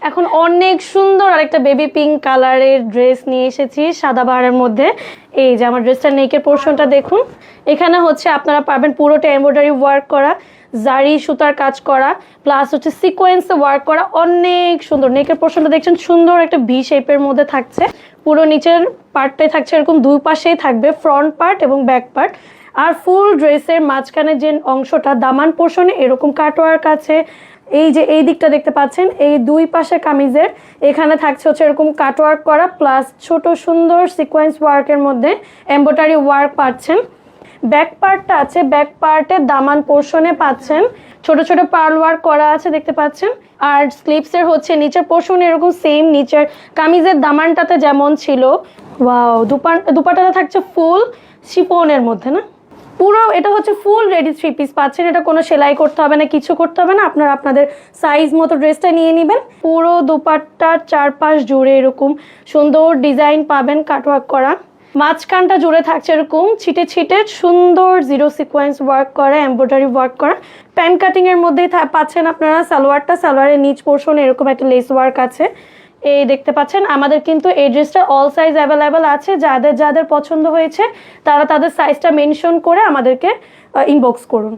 এখন অনেক সুন্দর আরেকটা বেবি পিঙ্ক কালারের ড্রেস নিয়ে এসেছি সাদাবাহারের মধ্যে। এই যে আমার ড্রেসটার নেকের পোর্শনটা দেখুন, এখানে হচ্ছে আপনারা পাবেন পুরোটা এমব্রয়ডারি ওয়ার্ক করা, জারি সুতার কাজ করা, প্লাস হচ্ছে সিকোয়েন্সে ওয়ার্ক করা, অনেক সুন্দর। নেকের পোর্শনটা দেখছেন সুন্দর একটা ভি শেপের মধ্যে থাকছে, পুরো নিচের পার্টটাই থাকছে এরকম, দুই পাশেই থাকবে ফ্রন্ট পার্ট এবং ব্যাক পার্ট। আর ফুল ড্রেসের মাঝখানে যে অংশটা দামান পোর্শনে এরকম কাটওয়ার্ক আছে। এই যে এই দিকটা দেখতে পাচ্ছেন, এই দুই পাশে কামিজের এখানে থাকছে হচ্ছে এরকম কাটওয়ার্ক করা, প্লাস ছোট সুন্দর সিকোয়েন্স ওয়ার্কের মধ্যে এমব্রয়ডারি ওয়ার্ক পাচ্ছেন। ব্যাক পার্টটা আছে, ব্যাক পার্টে দামান পোর্শনে পাচ্ছেন ছোট ছোট পার্ল ওয়ার্ক করা আছে দেখতে পাচ্ছেন। আর স্লিভসের হচ্ছে নিচের পোর্শনে এরকম সেম নিচের কামিজের দামানটাতে যেমন ছিল, ওয়াও, দুপাটাতে থাকছে ফুল শিফনের মধ্যে না, পুরো এটা হচ্ছে ফুল রেডি থ্রি পিস পাচ্ছেন। এটা কোনো সেলাই করতে হবে না, কিছু করতে হবে না, আপনারা আপনাদের সাইজ মতো ড্রেসটা নিয়ে নেবেন। পুরো দুপাট্টার চারপাশ জুড়ে এরকম সুন্দর ডিজাইন পাবেন কাটওয়ার্ক করা, মাঝখানটা জুড়ে থাকছে এরকম ছিটে ছিটে সুন্দর জিরো সিকোয়েন্স ওয়ার্ক করা, এমব্রয়ডারি ওয়ার্ক করা। প্যান্ট কাটিং এর মধ্যেই পাচ্ছেন আপনারা সালোয়ারটা, সালোয়ারের নিচ পোর্শনে এরকম একটা লেস ওয়ার্ক আছে। এই দেখতে পাচ্ছেন আমাদের কিন্তু এই ড্রেসটা অল সাইজ অ্যাভেলেবেল আছে, যাদের যাদের পছন্দ হয়েছে তারা তাদের সাইজটা মেনশন করে আমাদেরকে ইনবক্স করুন।